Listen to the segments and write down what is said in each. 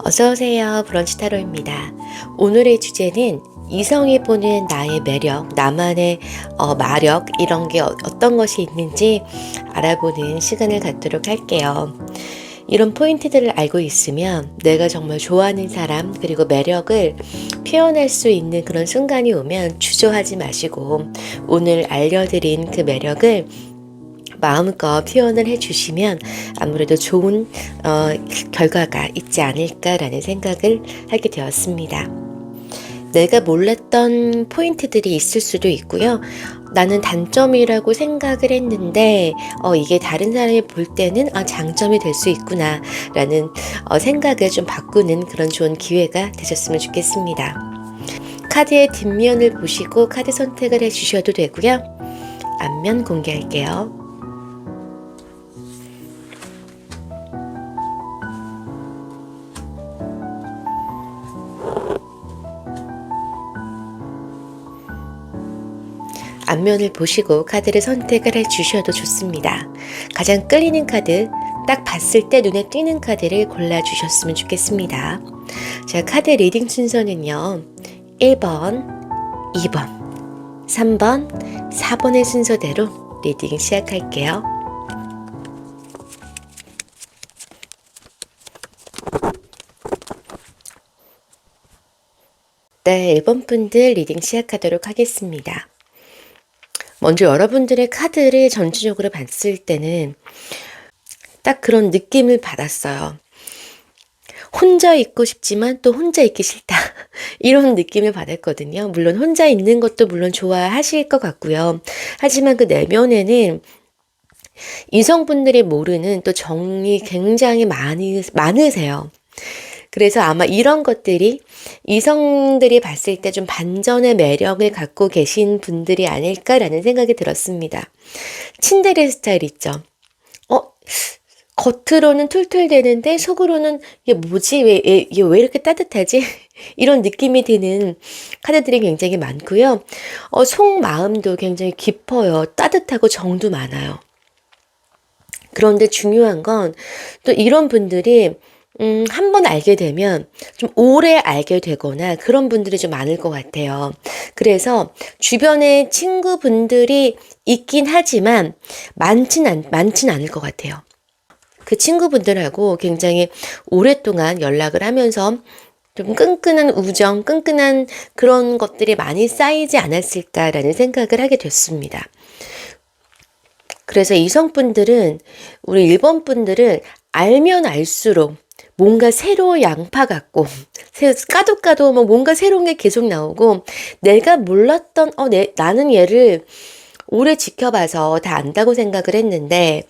어서오세요. 브런치 타로입니다. 오늘의 주제는 이성이 보는 나의 매력, 나만의 마력 이런 게 어떤 것이 있는지 알아보는 시간을 갖도록 할게요. 이런 포인트들을 알고 있으면 내가 정말 좋아하는 사람 그리고 매력을 표현할 수 있는 그런 순간이 오면 주저하지 마시고 오늘 알려드린 그 매력을 마음껏 표현을 해주시면 아무래도 좋은 결과가 있지 않을까라는 생각을 하게 되었습니다. 내가 몰랐던 포인트들이 있을 수도 있고요. 나는 단점이라고 생각을 했는데 이게 다른 사람이 볼 때는 장점이 될 수 있구나 라는 생각을 좀 바꾸는 그런 좋은 기회가 되셨으면 좋겠습니다. 카드의 뒷면을 보시고 카드 선택을 해주셔도 되고요. 앞면 공개할게요. 앞면을 보시고 카드를 선택을 해주셔도 좋습니다. 가장 끌리는 카드, 딱 봤을 때 눈에 띄는 카드를 골라주셨으면 좋겠습니다. 자, 카드 리딩 순서는요. 1번, 2번, 3번, 4번의 순서대로 리딩 시작할게요. 네, 1번 분들 리딩 시작하도록 하겠습니다. 먼저 여러분들의 카드를 전체적으로 봤을 때는 딱 그런 느낌을 받았어요. 혼자 있고 싶지만 또 혼자 있기 싫다. 이런 느낌을 받았거든요. 물론 혼자 있는 것도 물론 좋아하실 것 같고요. 하지만 그 내면에는 이성분들이 모르는 또 정이 굉장히 많으세요. 그래서 아마 이런 것들이 이성들이 봤을 때 좀 반전의 매력을 갖고 계신 분들이 아닐까라는 생각이 들었습니다. 친데레 스타일 있죠. 겉으로는 툴툴대는데 속으로는 이게 뭐지? 이게 왜 이렇게 따뜻하지? 이런 느낌이 드는 카드들이 굉장히 많고요. 속마음도 굉장히 깊어요. 따뜻하고 정도 많아요. 그런데 중요한 건 또 이런 분들이 한 번 알게 되면 좀 오래 알게 되거나 그런 분들이 좀 많을 것 같아요. 그래서 주변에 친구분들이 있긴 하지만 많진 않을 것 같아요. 그 친구분들하고 굉장히 오랫동안 연락을 하면서 좀 끈끈한 우정, 끈끈한 그런 것들이 많이 쌓이지 않았을까라는 생각을 하게 됐습니다. 그래서 이성분들은 우리 1번 분들은 알면 알수록 뭔가 새로 양파 같고 까도 뭔가 새로운 게 계속 나오고 내가 몰랐던 나는 얘를 오래 지켜봐서 다 안다고 생각을 했는데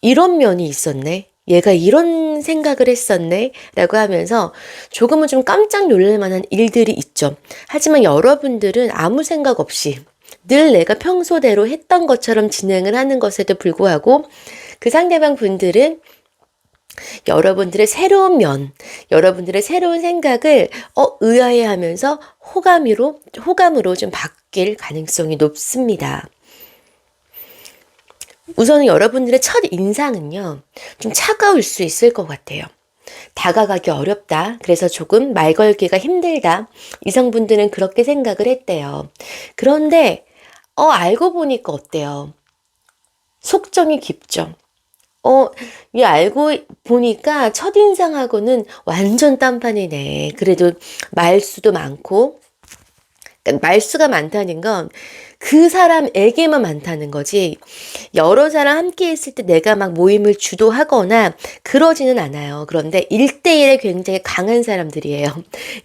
이런 면이 있었네. 얘가 이런 생각을 했었네 라고 하면서 조금은 좀 깜짝 놀랄 만한 일들이 있죠. 하지만 여러분들은 아무 생각 없이 늘 내가 평소대로 했던 것처럼 진행을 하는 것에도 불구하고 그 상대방 분들은 여러분들의 새로운 면, 여러분들의 새로운 생각을 의아해하면서 호감으로 좀 바뀔 가능성이 높습니다. 우선 여러분들의 첫 인상은요, 좀 차가울 수 있을 것 같아요. 다가가기 어렵다. 그래서 조금 말 걸기가 힘들다. 이성분들은 그렇게 생각을 했대요. 그런데 알고 보니까 어때요? 속정이 깊죠. 이 알고 보니까 첫인상하고는 완전 딴판이네. 그래도 말수도 많고, 그러니까 말수가 많다는 건 그 사람에게만 많다는 거지, 여러 사람 함께 있을 때 내가 막 모임을 주도하거나 그러지는 않아요. 그런데 1대1에 굉장히 강한 사람들이에요.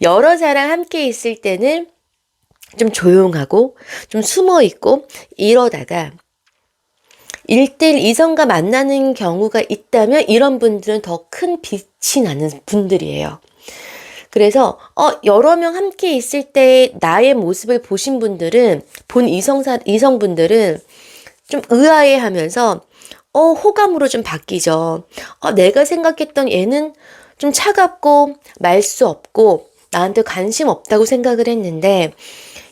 여러 사람 함께 있을 때는 좀 조용하고, 좀 숨어 있고, 이러다가 1대1 이성과 만나는 경우가 있다면 이런 분들은 더 큰 빛이 나는 분들이에요. 그래서 여러 명 함께 있을 때 나의 모습을 보신 분들은 본 이성분들은 좀 의아해하면서 호감으로 좀 바뀌죠. 내가 생각했던 얘는 좀 차갑고 말수 없고 나한테 관심 없다고 생각을 했는데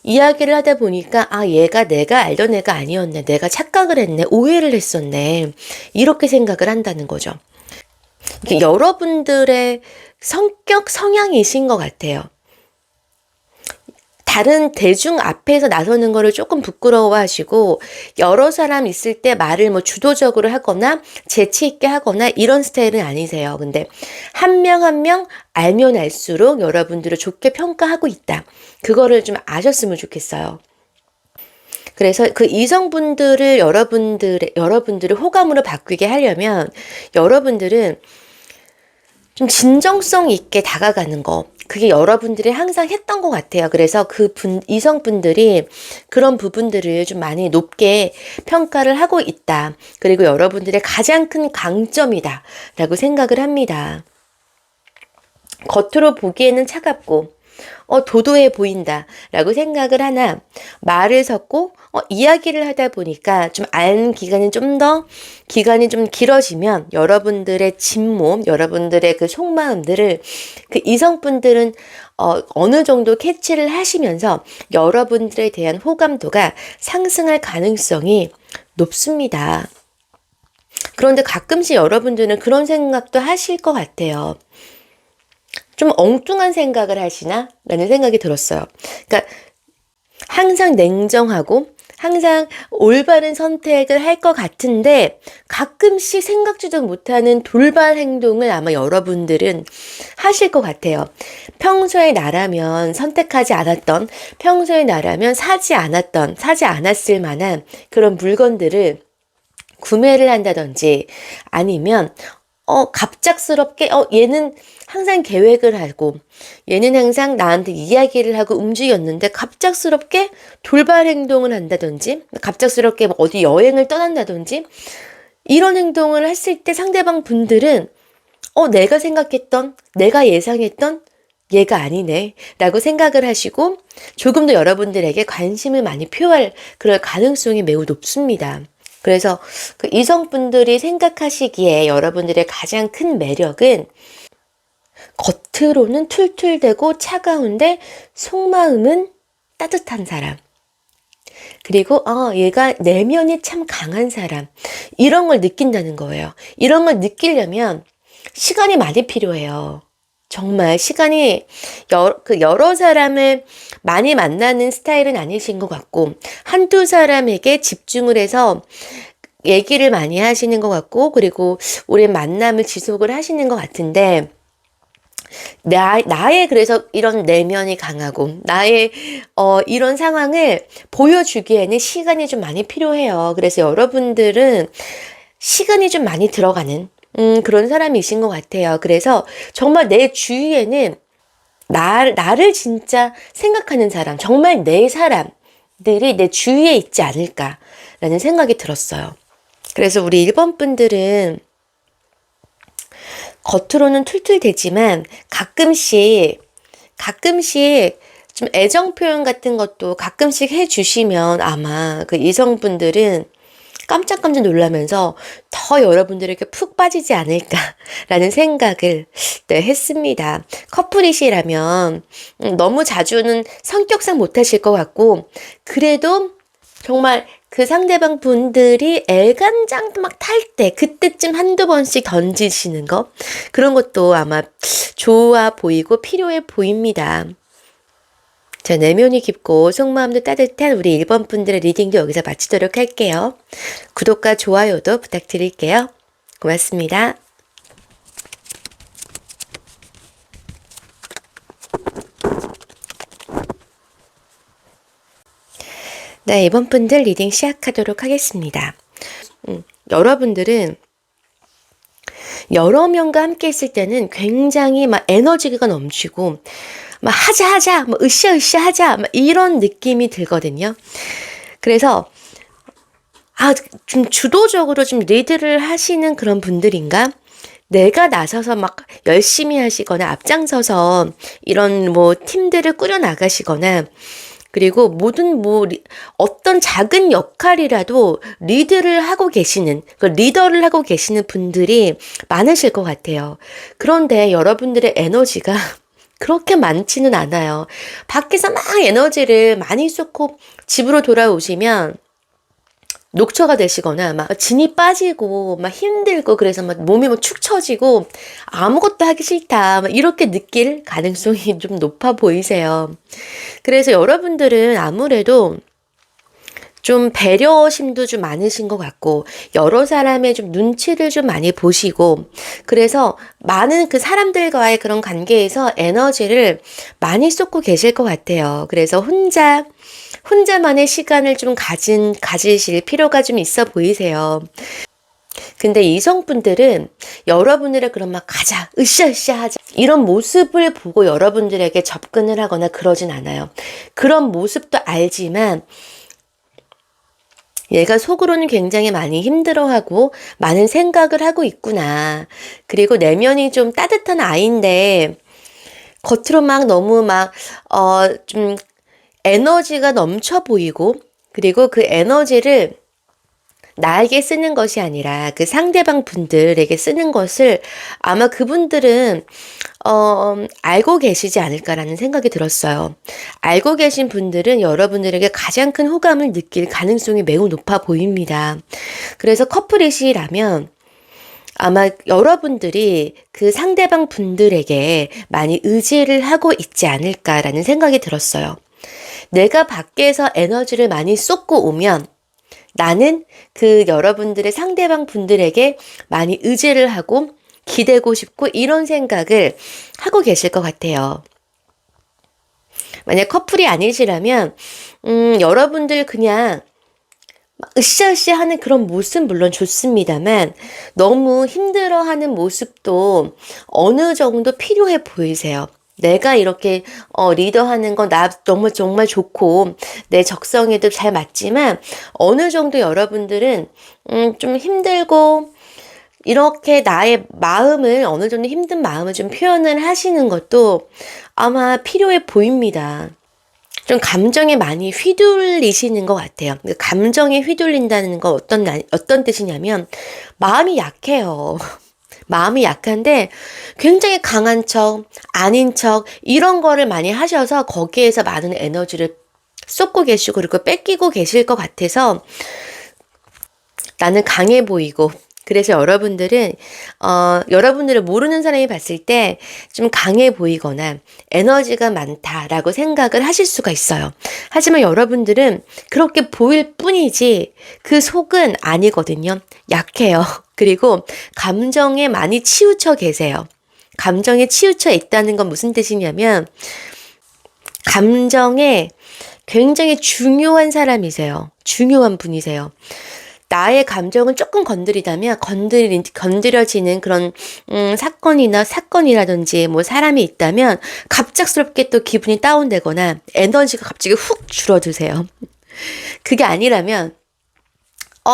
이야기를 하다 보니까 얘가 내가 알던 애가 아니었네. 내가 착각을 했네. 오해를 했었네. 이렇게 생각을 한다는 거죠. 이게 여러분들의 성격, 성향이신 것 같아요. 다른 대중 앞에서 나서는 거를 조금 부끄러워하시고 여러 사람 있을 때 말을 뭐 주도적으로 하거나 재치 있게 하거나 이런 스타일은 아니세요. 근데 한 명 한 명 알면 알수록 여러분들을 좋게 평가하고 있다. 그거를 좀 아셨으면 좋겠어요. 그래서 그 이성분들을 여러분들을 호감으로 바뀌게 하려면 여러분들은 좀 진정성 있게 다가가는 거. 그게 여러분들이 항상 했던 것 같아요. 그래서 이성분들이 그런 부분들을 좀 많이 높게 평가를 하고 있다. 그리고 여러분들의 가장 큰 강점이다. 라고 생각을 합니다. 겉으로 보기에는 차갑고, 도도해 보인다. 라고 생각을 하나, 말을 섞고, 이야기를 하다 보니까 좀 아는 기간이 좀 길어지면 여러분들의 진몸, 여러분들의 그 속마음들을 그 이성분들은 어느 정도 캐치를 하시면서 여러분들에 대한 호감도가 상승할 가능성이 높습니다. 그런데 가끔씩 여러분들은 그런 생각도 하실 것 같아요. 좀 엉뚱한 생각을 하시나? 라는 생각이 들었어요. 그러니까 항상 냉정하고 항상 올바른 선택을 할 것 같은데 가끔씩 생각지도 못하는 돌발 행동을 아마 여러분들은 하실 것 같아요. 평소에 나라면 선택하지 않았던, 평소에 나라면 사지 않았을 만한 그런 물건들을 구매를 한다든지 아니면 갑작스럽게, 얘는 항상 계획을 하고, 얘는 항상 나한테 이야기를 하고 움직였는데, 갑작스럽게 돌발 행동을 한다든지, 갑작스럽게 어디 여행을 떠난다든지, 이런 행동을 했을 때 상대방 분들은, 내가 예상했던 얘가 아니네, 라고 생각을 하시고, 조금 더 여러분들에게 관심을 많이 표할 그럴 가능성이 매우 높습니다. 그래서 그 이성분들이 생각하시기에 여러분들의 가장 큰 매력은 겉으로는 툴툴대고 차가운데 속마음은 따뜻한 사람. 그리고 얘가 내면이 참 강한 사람. 이런 걸 느낀다는 거예요. 이런 걸 느끼려면 시간이 많이 필요해요. 정말 시간이 여러 사람을 많이 만나는 스타일은 아니신 것 같고 한두 사람에게 집중을 해서 얘기를 많이 하시는 것 같고 그리고 오랜 만남을 지속을 하시는 것 같은데 나의 그래서 이런 내면이 강하고 나의 이런 상황을 보여주기에는 시간이 좀 많이 필요해요. 그래서 여러분들은 시간이 좀 많이 들어가는 그런 사람이신 것 같아요. 그래서 정말 내 주위에는 나를 진짜 생각하는 사람, 정말 내 사람들이 내 주위에 있지 않을까라는 생각이 들었어요. 그래서 우리 1번 분들은 겉으로는 툴툴대지만 가끔씩 좀 애정 표현 같은 것도 가끔씩 해주시면 아마 그 이성분들은 깜짝깜짝 놀라면서 더 여러분들에게 푹 빠지지 않을까라는 생각을 했습니다. 커플이시라면 너무 자주는 성격상 못하실 것 같고 그래도 정말 그 상대방 분들이 애간장 막 탈 때 그때쯤 한두 번씩 던지시는 거 그런 것도 아마 좋아 보이고 필요해 보입니다. 자, 내면이 깊고 속마음도 따뜻한 우리 1번 분들의 리딩도 여기서 마치도록 할게요. 구독과 좋아요도 부탁드릴게요. 고맙습니다. 네, 2번 분들 리딩 시작하도록 하겠습니다. 여러분들은 여러 명과 함께 있을 때는 굉장히 막 에너지가 넘치고 막 하자 뭐 으쌰 하자 막 이런 느낌이 들거든요. 그래서 좀 주도적으로 좀 리드를 하시는 그런 분들인가? 내가 나서서 막 열심히 하시거나 앞장서서 이런 뭐 팀들을 꾸려 나가시거나 그리고 어떤 작은 역할이라도 리더를 하고 계시는 분들이 많으실 것 같아요. 그런데 여러분들의 에너지가 그렇게 많지는 않아요. 밖에서 막 에너지를 많이 쏟고 집으로 돌아오시면 녹초가 되시거나 막 진이 빠지고 막 힘들고 그래서 막 몸이 막 축 처지고 아무것도 하기 싫다 막 이렇게 느낄 가능성이 좀 높아 보이세요. 그래서 여러분들은 아무래도 좀 배려심도 좀 많으신 것 같고 여러 사람의 좀 눈치를 좀 많이 보시고 그래서 많은 그 사람들과의 그런 관계에서 에너지를 많이 쏟고 계실 것 같아요. 그래서 혼자만의 시간을 좀 가지실 필요가 좀 있어 보이세요. 근데 이성분들은 여러분들의 그런 막 가자, 으쌰으쌰 하자 이런 모습을 보고 여러분들에게 접근을 하거나 그러진 않아요. 그런 모습도 알지만 얘가 속으로는 굉장히 많이 힘들어하고 많은 생각을 하고 있구나. 그리고 내면이 좀 따뜻한 아이인데 겉으로 막 너무 좀 에너지가 넘쳐 보이고 그리고 그 에너지를 나에게 쓰는 것이 아니라 그 상대방 분들에게 쓰는 것을 아마 그분들은 알고 계시지 않을까라는 생각이 들었어요. 알고 계신 분들은 여러분들에게 가장 큰 호감을 느낄 가능성이 매우 높아 보입니다. 그래서 커플이시라면 아마 여러분들이 그 상대방 분들에게 많이 의지를 하고 있지 않을까라는 생각이 들었어요. 내가 밖에서 에너지를 많이 쏟고 오면 나는 그 여러분들의 상대방 분들에게 많이 의지를 하고 기대고 싶고 이런 생각을 하고 계실 것 같아요. 만약 커플이 아니시라면 여러분들 그냥 으쌰으쌰 하는 그런 모습 물론 좋습니다만 너무 힘들어하는 모습도 어느 정도 필요해 보이세요. 내가 이렇게 리더하는 건 나 너무 정말 좋고 내 적성에도 잘 맞지만 어느 정도 여러분들은 좀 힘들고 이렇게 나의 마음을 어느 정도 힘든 마음을 좀 표현을 하시는 것도 아마 필요해 보입니다. 좀 감정에 많이 휘둘리시는 것 같아요. 감정에 휘둘린다는 건 어떤 뜻이냐면 마음이 약해요. 마음이 약한데 굉장히 강한 척, 아닌 척 이런 거를 많이 하셔서 거기에서 많은 에너지를 쏟고 계시고 그리고 뺏기고 계실 것 같아서 나는 강해 보이고 그래서 여러분들은 여러분들을 모르는 사람이 봤을 때 좀 강해 보이거나 에너지가 많다라고 생각을 하실 수가 있어요. 하지만 여러분들은 그렇게 보일 뿐이지 그 속은 아니거든요. 약해요. 그리고 감정에 많이 치우쳐 계세요. 감정에 치우쳐 있다는 건 무슨 뜻이냐면 감정에 굉장히 중요한 사람이세요. 중요한 분이세요. 나의 감정을 조금 건드리다면 건드려지는 그런 사건이라든지 뭐 사람이 있다면 갑작스럽게 또 기분이 다운되거나 에너지가 갑자기 훅 줄어드세요. 그게 아니라면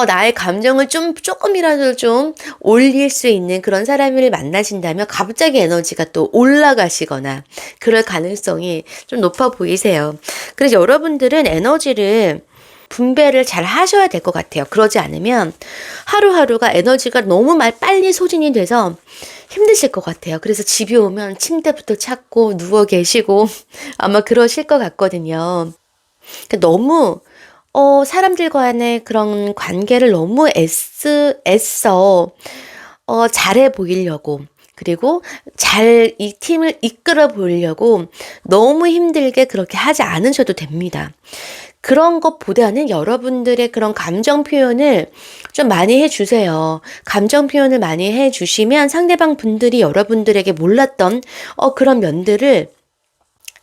나의 감정을 조금이라도 좀 올릴 수 있는 그런 사람을 만나신다면 갑자기 에너지가 또 올라가시거나 그럴 가능성이 좀 높아 보이세요. 그래서 여러분들은 에너지를 분배를 잘 하셔야 될 것 같아요. 그러지 않으면 하루하루가 에너지가 너무 빨리 소진이 돼서 힘드실 것 같아요. 그래서 집에 오면 침대부터 찾고 누워 계시고 아마 그러실 것 같거든요. 너무 사람들 간의 그런 관계를 너무 애써 잘해 보이려고 그리고 잘 이 팀을 이끌어 보이려고 너무 힘들게 그렇게 하지 않으셔도 됩니다. 그런 것보다는 여러분들의 그런 감정 표현을 좀 많이 해주세요. 감정 표현을 많이 해주시면 상대방 분들이 여러분들에게 몰랐던 그런 면들을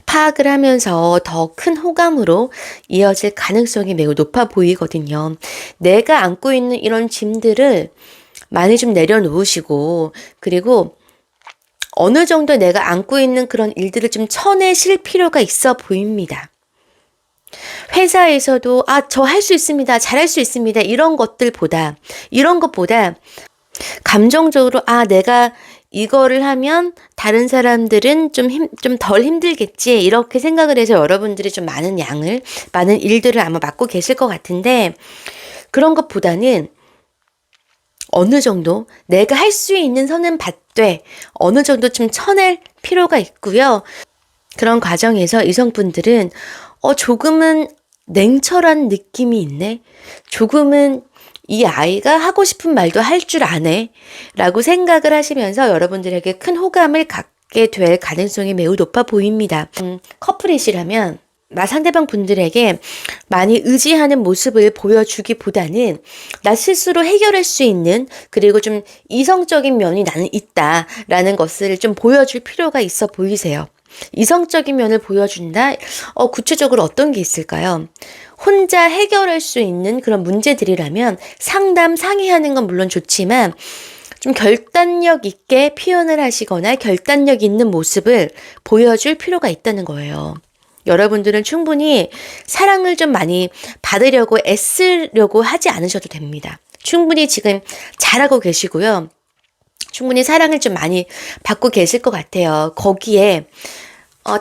파악을 하면서 더 큰 호감으로 이어질 가능성이 매우 높아 보이거든요. 내가 안고 있는 이런 짐들을 많이 좀 내려놓으시고 그리고 어느 정도 내가 안고 있는 그런 일들을 좀 쳐내실 필요가 있어 보입니다. 회사에서도 저 할 수 있습니다. 잘할 수 있습니다. 이런 것보다 감정적으로 내가 이거를 하면 다른 사람들은 좀 덜 힘들겠지 이렇게 생각을 해서 여러분들이 좀 많은 일들을 아마 맡고 계실 것 같은데 그런 것보다는 어느 정도 내가 할 수 있는 선은 받되 어느 정도 좀 쳐낼 필요가 있고요. 그런 과정에서 이성분들은 조금은 냉철한 느낌이 있네. 조금은 이 아이가 하고 싶은 말도 할 줄 아네. 라고 생각을 하시면서 여러분들에게 큰 호감을 갖게 될 가능성이 매우 높아 보입니다. 커플이시라면 상대방 분들에게 많이 의지하는 모습을 보여주기보다는 나 스스로 해결할 수 있는, 그리고 좀 이성적인 면이 나는 있다라는 것을 좀 보여줄 필요가 있어 보이세요. 이성적인 면을 보여준다? 구체적으로 어떤 게 있을까요? 혼자 해결할 수 있는 그런 문제들이라면 상담, 상의하는 건 물론 좋지만 좀 결단력 있게 표현을 하시거나 결단력 있는 모습을 보여줄 필요가 있다는 거예요. 여러분들은 충분히 사랑을 좀 많이 받으려고 애쓰려고 하지 않으셔도 됩니다. 충분히 지금 잘하고 계시고요. 충분히 사랑을 좀 많이 받고 계실 것 같아요. 거기에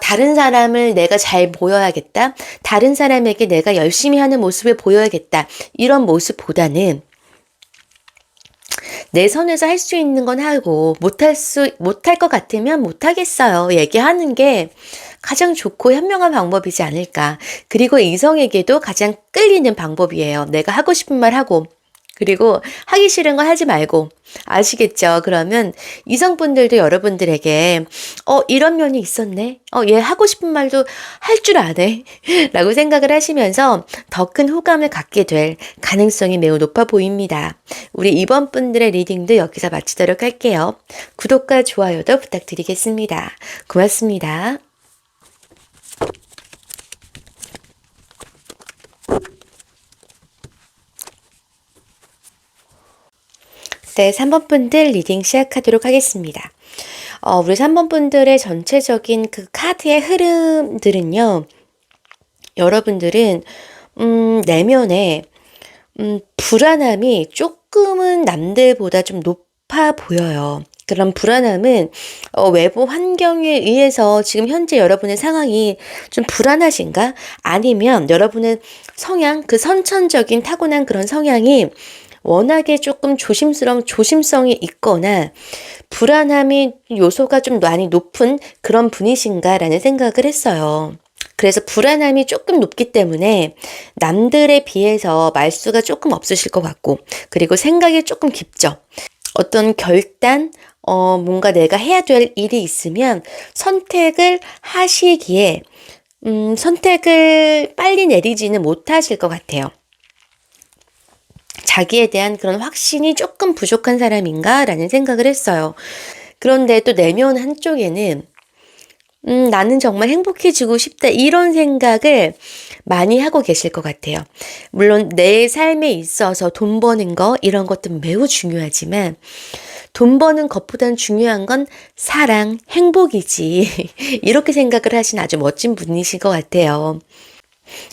다른 사람을 내가 잘 보여야겠다. 다른 사람에게 내가 열심히 하는 모습을 보여야겠다. 이런 모습보다는 내 선에서 할 수 있는 건 하고 못할 것 같으면 못하겠어요. 얘기하는 게 가장 좋고 현명한 방법이지 않을까. 그리고 이성에게도 가장 끌리는 방법이에요. 내가 하고 싶은 말 하고, 그리고 하기 싫은 거 하지 말고. 아시겠죠? 그러면 이성분들도 여러분들에게 이런 면이 있었네. 얘 하고 싶은 말도 할 줄 아네. 라고 생각을 하시면서 더 큰 호감을 갖게 될 가능성이 매우 높아 보입니다. 우리 이번 분들의 리딩도 여기서 마치도록 할게요. 구독과 좋아요도 부탁드리겠습니다. 고맙습니다. 네, 3번 분들 리딩 시작하도록 하겠습니다. 우리 3번 분들의 전체적인 그 카드의 흐름들은요, 여러분들은, 내면에, 불안함이 조금은 남들보다 좀 높아 보여요. 그런 불안함은 외부 환경에 의해서 지금 현재 여러분의 상황이 좀 불안하신가? 아니면 여러분의 성향, 그 선천적인 타고난 그런 성향이 워낙에 조금 조심성이 있거나 불안함이 요소가 좀 많이 높은 그런 분이신가라는 생각을 했어요. 그래서 불안함이 조금 높기 때문에 남들에 비해서 말수가 조금 없으실 것 같고, 그리고 생각이 조금 깊죠. 어떤 결단, 뭔가 내가 해야 될 일이 있으면 선택을 하시기에 선택을 빨리 내리지는 못하실 것 같아요. 자기에 대한 그런 확신이 조금 부족한 사람인가라는 생각을 했어요. 그런데 또 내면 한쪽에는 나는 정말 행복해지고 싶다, 이런 생각을 많이 하고 계실 것 같아요. 물론 내 삶에 있어서 돈 버는 거 이런 것도 매우 중요하지만 돈 버는 것보다는 중요한 건 사랑, 행복이지. 이렇게 생각을 하신 아주 멋진 분이신 것 같아요.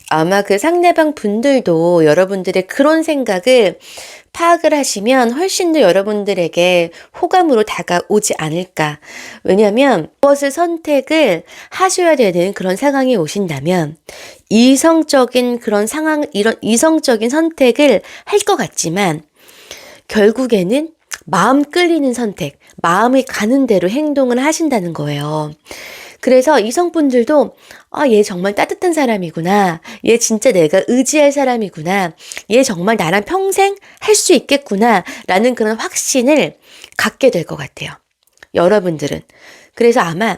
아마 그 상대방 분들도 여러분들의 그런 생각을 파악을 하시면 훨씬 더 여러분들에게 호감으로 다가오지 않을까. 왜냐하면 무엇을 선택을 하셔야 되는 그런 상황이 오신다면 이성적인 그런 상황, 이런 이성적인 선택을 할 것 같지만 결국에는 마음 끌리는 선택, 마음이 가는 대로 행동을 하신다는 거예요. 그래서 이성분들도 얘 정말 따뜻한 사람이구나. 얘 진짜 내가 의지할 사람이구나. 얘 정말 나랑 평생 할 수 있겠구나. 라는 그런 확신을 갖게 될 것 같아요. 여러분들은. 그래서 아마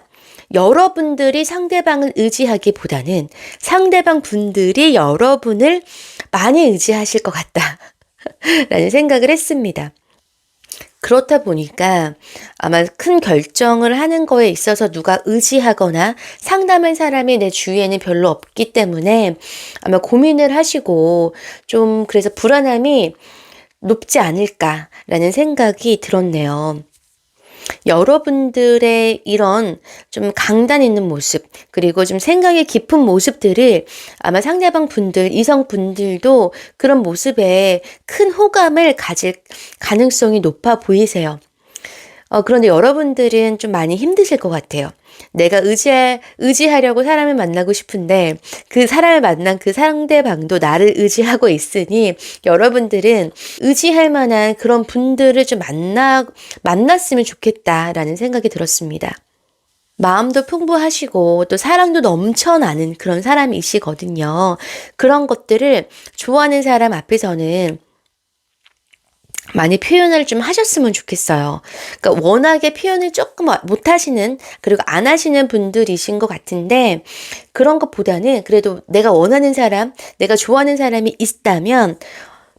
여러분들이 상대방을 의지하기보다는 상대방 분들이 여러분을 많이 의지하실 것 같다. 라는 생각을 했습니다. 그렇다 보니까 아마 큰 결정을 하는 거에 있어서 누가 의지하거나 상담할 사람이 내 주위에는 별로 없기 때문에 아마 고민을 하시고 좀 그래서 불안함이 높지 않을까라는 생각이 들었네요. 여러분들의 이런 좀 강단 있는 모습, 그리고 좀 생각이 깊은 모습들을 아마 상대방 분들, 이성 분들도 그런 모습에 큰 호감을 가질 가능성이 높아 보이세요. 그런데 여러분들은 좀 많이 힘드실 것 같아요. 내가 의지하려고 사람을 만나고 싶은데 그 사람을 만난 그 상대방도 나를 의지하고 있으니 여러분들은 의지할 만한 그런 분들을 좀 만났으면 좋겠다라는 생각이 들었습니다. 마음도 풍부하시고 또 사랑도 넘쳐나는 그런 사람이시거든요. 그런 것들을 좋아하는 사람 앞에서는 많이 표현을 좀 하셨으면 좋겠어요. 그러니까 워낙에 표현을 조금 못 하시는, 그리고 안 하시는 분들이신 것 같은데, 그런 것보다는 그래도 내가 원하는 사람, 내가 좋아하는 사람이 있다면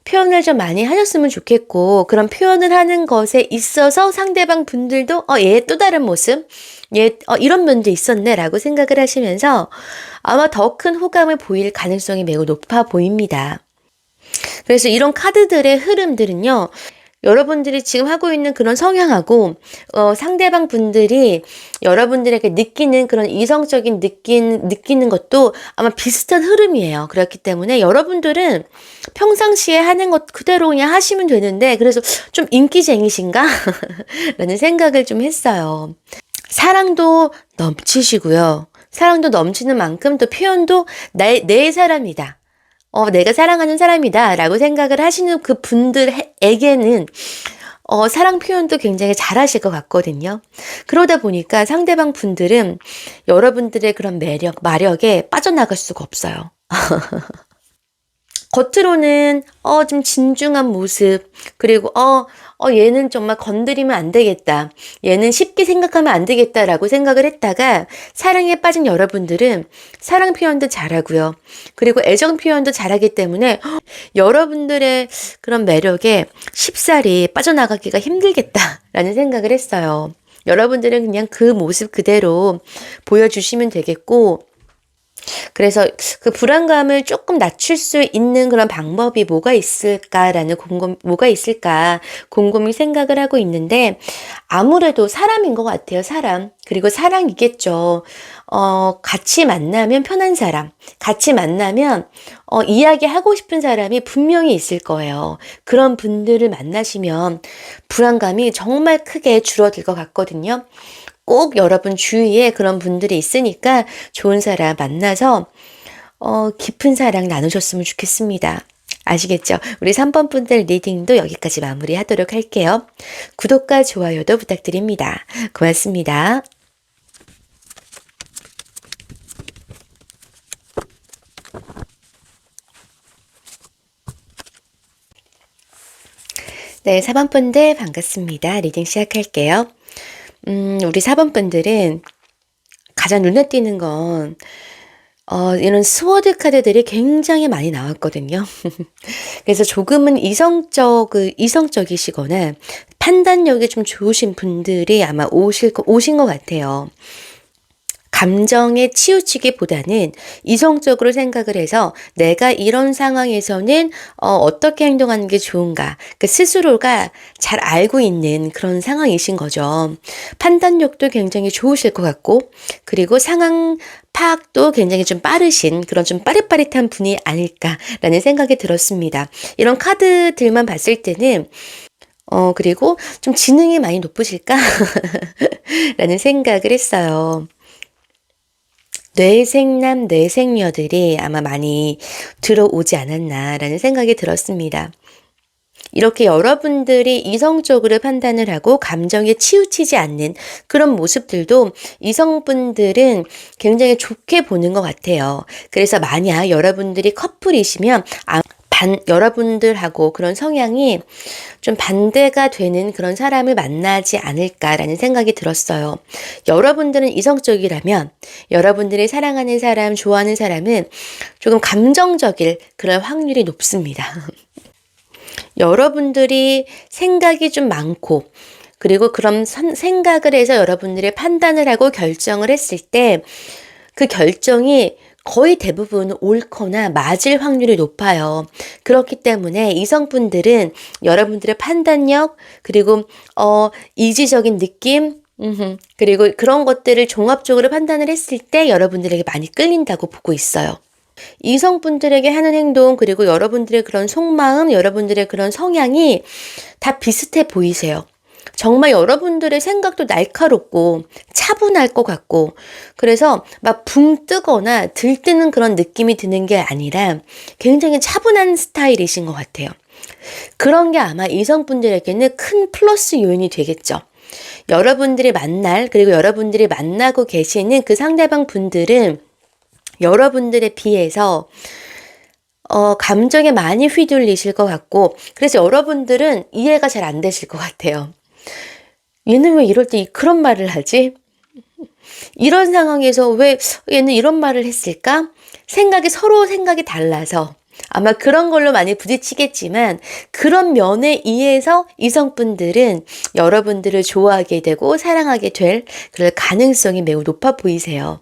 표현을 좀 많이 하셨으면 좋겠고, 그런 표현을 하는 것에 있어서 상대방 분들도 얘 또 다른 모습, 얘 이런 면도 있었네 라고 생각을 하시면서 아마 더 큰 호감을 보일 가능성이 매우 높아 보입니다. 그래서 이런 카드들의 흐름들은요, 여러분들이 지금 하고 있는 그런 성향하고 상대방 분들이 여러분들에게 느끼는 그런 이성적인 느끼는 것도 아마 비슷한 흐름이에요. 그렇기 때문에 여러분들은 평상시에 하는 것 그대로 그냥 하시면 되는데, 그래서 좀 인기쟁이신가? 라는 생각을 좀 했어요. 사랑도 넘치시고요. 사랑도 넘치는 만큼 또 표현도 내 사람이다. 내가 사랑하는 사람이다 라고 생각을 하시는 그 분들에게는 사랑 표현도 굉장히 잘하실 것 같거든요. 그러다 보니까 상대방 분들은 여러분들의 그런 마력에 빠져나갈 수가 없어요. 겉으로는 좀 진중한 모습, 그리고 얘는 정말 건드리면 안 되겠다, 얘는 쉽게 생각하면 안 되겠다라고 생각을 했다가 사랑에 빠진 여러분들은 사랑 표현도 잘하고요. 그리고 애정 표현도 잘하기 때문에 여러분들의 그런 매력에 쉽사리 빠져나가기가 힘들겠다라는 생각을 했어요. 여러분들은 그냥 그 모습 그대로 보여주시면 되겠고, 그래서 그 불안감을 조금 낮출 수 있는 그런 방법이 뭐가 있을까 곰곰이 생각을 하고 있는데, 아무래도 사람인 것 같아요. 사람. 그리고 사랑이겠죠. 같이 만나면 편한 사람, 같이 만나면 이야기하고 싶은 사람이 분명히 있을 거예요. 그런 분들을 만나시면 불안감이 정말 크게 줄어들 것 같거든요. 꼭 여러분 주위에 그런 분들이 있으니까 좋은 사람 만나서 깊은 사랑 나누셨으면 좋겠습니다. 아시겠죠? 우리 3번 분들 리딩도 여기까지 마무리하도록 할게요. 구독과 좋아요도 부탁드립니다. 고맙습니다. 네, 4번 분들 반갑습니다. 리딩 시작할게요. 우리 4번 분들은 가장 눈에 띄는 건 이런 스워드 카드들이 굉장히 많이 나왔거든요. 그래서 조금은 이성적이시거나 판단력이 좀 좋으신 분들이 아마 오신 것 같아요. 감정에 치우치기보다는 이성적으로 생각을 해서 내가 이런 상황에서는 어떻게 행동하는 게 좋은가, 그 스스로가 잘 알고 있는 그런 상황이신 거죠. 판단력도 굉장히 좋으실 것 같고, 그리고 상황 파악도 굉장히 좀 빠르신 그런 좀 빠릿빠릿한 분이 아닐까라는 생각이 들었습니다. 이런 카드들만 봤을 때는 그리고 좀 지능이 많이 높으실까? 라는 생각을 했어요. 뇌생남, 뇌생녀들이 아마 많이 들어오지 않았나라는 생각이 들었습니다. 이렇게 여러분들이 이성적으로 판단을 하고 감정에 치우치지 않는 그런 모습들도 이성분들은 굉장히 좋게 보는 것 같아요. 그래서 만약 여러분들이 커플이시면 여러분들하고 그런 성향이 좀 반대가 되는 그런 사람을 만나지 않을까라는 생각이 들었어요. 여러분들은 이성적이라면 여러분들이 사랑하는 사람, 좋아하는 사람은 조금 감정적일 그럴 확률이 높습니다. 여러분들이 생각이 좀 많고, 그리고 그런 생각을 해서 여러분들이 판단을 하고 결정을 했을 때 그 결정이 거의 대부분 옳거나 맞을 확률이 높아요. 그렇기 때문에 이성분들은 여러분들의 판단력, 그리고 이지적인 느낌, 그리고 그런 것들을 종합적으로 판단을 했을 때 여러분들에게 많이 끌린다고 보고 있어요. 이성분들에게 하는 행동, 그리고 여러분들의 그런 속마음, 여러분들의 그런 성향이 다 비슷해 보이세요. 정말 여러분들의 생각도 날카롭고 차분할 것 같고, 그래서 막 붕 뜨거나 들뜨는 그런 느낌이 드는 게 아니라 굉장히 차분한 스타일이신 것 같아요. 그런 게 아마 이성분들에게는 큰 플러스 요인이 되겠죠. 여러분들이 만날, 그리고 여러분들이 만나고 계시는 그 상대방 분들은 여러분들에 비해서 감정에 많이 휘둘리실 것 같고, 그래서 여러분들은 이해가 잘 안 되실 것 같아요. 얘는 왜 이럴 때 그런 말을 하지? 이런 상황에서 왜 얘는 이런 말을 했을까? 서로 생각이 달라서 아마 그런 걸로 많이 부딪히겠지만, 그런 면에 의해서 이성분들은 여러분들을 좋아하게 되고 사랑하게 될 그럴 가능성이 매우 높아 보이세요.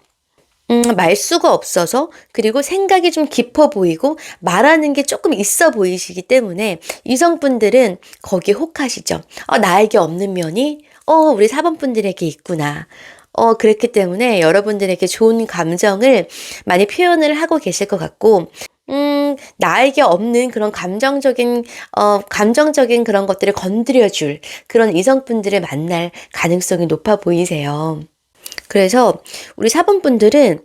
말수가 없어서, 그리고 생각이 좀 깊어 보이고 말하는 게 조금 있어 보이시기 때문에 이성분들은 거기에 혹하시죠. 나에게 없는 면이 우리 4번 분들에게 있구나. 그렇기 때문에 여러분들에게 좋은 감정을 많이 표현을 하고 계실 것 같고, 나에게 없는 그런 감정적인 그런 것들을 건드려줄 그런 이성분들을 만날 가능성이 높아 보이세요. 그래서 우리 4번 분들은,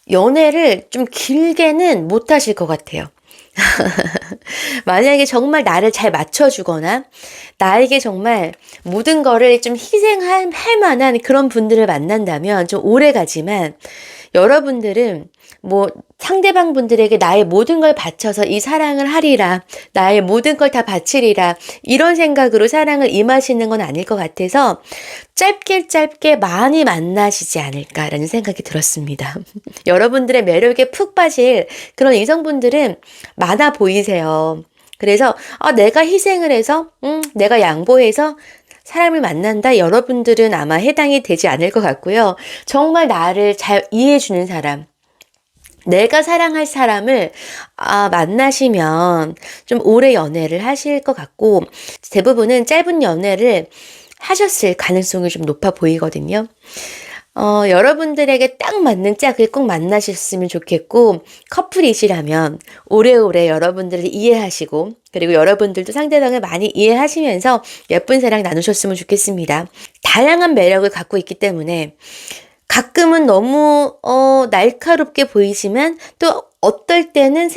연애를 좀 길게는 못 하실 것 같아요. 만약에 정말 나를 잘 맞춰주거나 나에게 정말 모든 거를 좀 희생할 만한 그런 분들을 만난다면 좀 오래 가지만, 여러분들은 뭐 상대방 분들에게 나의 모든 걸 바쳐서 이 사랑을 하리라, 나의 모든 걸 다 바치리라, 이런 생각으로 사랑을 임하시는 건 아닐 것 같아서 짧게 많이 만나시지 않을까라는 생각이 들었습니다. 여러분들의 매력에 푹 빠질 그런 이성분들은 많아 보이세요. 그래서 내가 희생을 해서 내가 양보해서 사람을 만난다, 여러분들은 아마 해당이 되지 않을 것 같고요. 정말 나를 잘 이해해주는 사람, 내가 사랑할 사람을 만나시면 좀 오래 연애를 하실 것 같고, 대부분은 짧은 연애를 하셨을 가능성이 좀 높아 보이거든요. 여러분들에게 딱 맞는 짝을 꼭 만나셨으면 좋겠고, 커플이시라면 오래오래 여러분들을 이해하시고, 그리고 여러분들도 상대방을 많이 이해하시면서 예쁜 사랑 나누셨으면 좋겠습니다. 다양한 매력을 갖고 있기 때문에 가끔은 너무 날카롭게 보이지만, 또 어떨 때는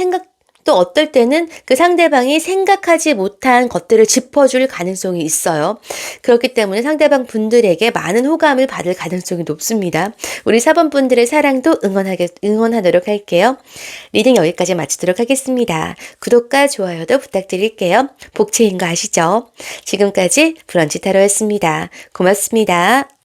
그 상대방이 생각하지 못한 것들을 짚어줄 가능성이 있어요. 그렇기 때문에 상대방 분들에게 많은 호감을 받을 가능성이 높습니다. 우리 4번 분들의 사랑도 응원하도록 할게요. 리딩 여기까지 마치도록 하겠습니다. 구독과 좋아요도 부탁드릴게요. 복채인 거 아시죠? 지금까지 브런치 타로였습니다. 고맙습니다.